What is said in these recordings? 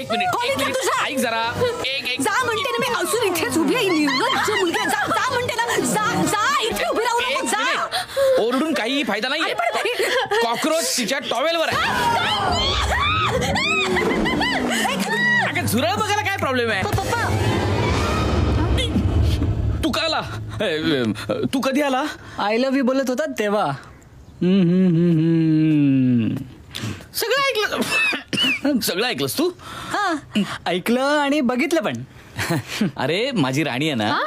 एक मिनिट ऐक जरा. एक जा म्हणते ना मी, असून इथेच उभी आहे. निर्लज्ज मुलगी आहे. जा म्हणते ना. जा इथे उभी राहू नको. जा. ओरडून काही फायदा नाही. कॉक्रोच तिच्या टॉवेलवर आहे. अगं झुरळ बघायला काय प्रॉब्लेम आहे? पप्पा तू का आला? तू कधी आला? आय लव्ह यू बोलत होता तेव्हा. सगळं ऐकलं. सगळं ऐकलंस तू? हा, ऐकलं आणि बघितलं पण. अरे माझी राणी आहे ना,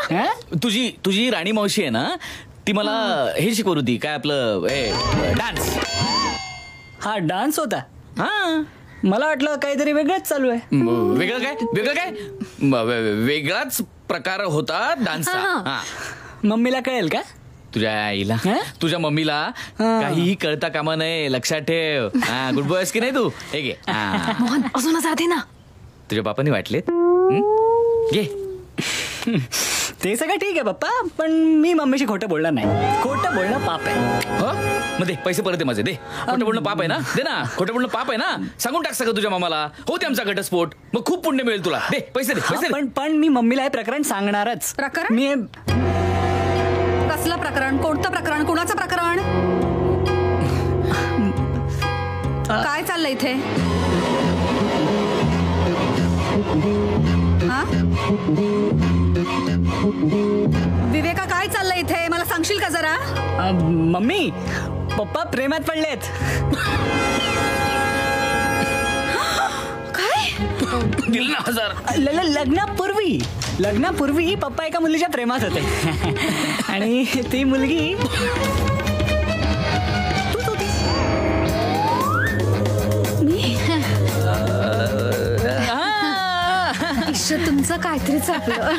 तुझी राणी मावशी आहे ना, ती मला हे शिकवत होती. काय आपलं डान्स. हा डान्स होता. हा मला वाटलं काहीतरी वेगळंच चालू आहे. वेगळं काय वेगळाच प्रकार होता डान्सचा. हा मम्मीला कळेल का? तुझ्या आईला, तुझ्या मम्मीला काहीही कळता कामा नये. लक्षात ठेव. हा गुड बॉयस की नाही तू? हे घे. मोहन अजून जाते ना. तुझ्या बापाने वाटलेत. घे. ते सगळं ठीक आहे पप्पा, पण मी मम्मीशी खोटं बोलणार नाही. खोटं बोलणं पाप आहे. मग दे पैसे परत दे माझे. दे. खोटं बोलणं पाप आहे ना? दे ना. खोटं बोलणं पाप आहे ना? सांगून टाक सगळं तुझ्या मामाला. होते आमचा घटस्फोट. मग खूप पुण्य मिळेल तुला. दे पैसे दे. पैसे दे. पण मी मम्मीला हे प्रकरण सांगणारच. प्रकरण? मी कसलं प्रकरण? कोणतं प्रकरण? कुणाचं प्रकरण? काय चाललंय इथे? विवेका काय चाललंय इथे? मला सांगशील का जरा? मम्मी पप्पा प्रेमात पडलेत. काय? दिल ना 1000. लग्नापूर्वी पप्पा एका मुलीच्या प्रेमात होते. आणि ती मुलगी तुमचं काहीतरी चाललं.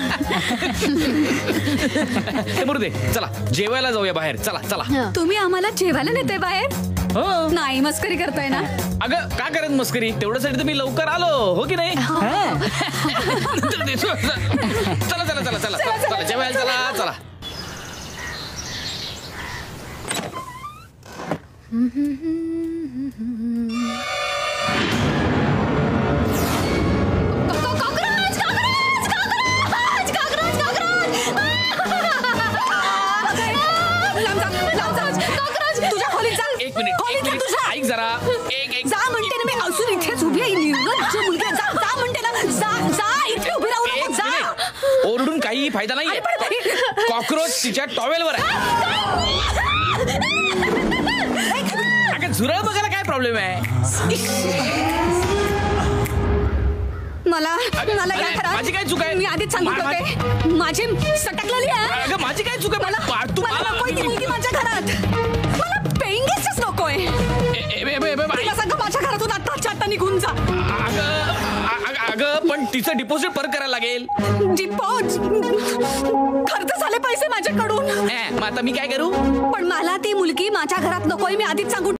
बरोबर दे. चला जेवायला जाऊया बाहेर. चला चला. तुम्ही आम्हाला जेवायला नेते बाहेर? नाही मस्करी करताय ना? अगं का करत मस्करी? तेवढ्यासाठी तर मी लवकर आलो. हो की नाही? चला चला चला चला चला जेवायला. चला चला. एक मिनिट ऐक जरा. जा म्हणते ना मी, असून इथेच उभी आहे. निर्लज्ज मुलगी आहे. जा म्हणते ना. जा इथे उभी राहू नको. जा. ओरडून काही फायदा नाही. कॉक्रोच तिच्या टॉवेलवर आहे. अगं झुरळ बघायला काय प्रॉब्लेम आहे? मला या घरात माझी काय चूक आहे? मी आधीच सांगितलं होते. माझी सटकलेली आहे. अगं माझी काय चूक आहे? मला नकोय ती मुलगी माझ्या घरात. मला पेइंग गेस्टच नकोय. तिला सांग माझ्या घरातून आता निघून जा. अगं पण तिचं डिपॉझिट परत करायला लागेल. खर्च झाले पैसे माझ्याकडून. मग आता मी काय करू? पण मला ती मुलगी माझ्या घरात नकोय. मी आधीच सांगून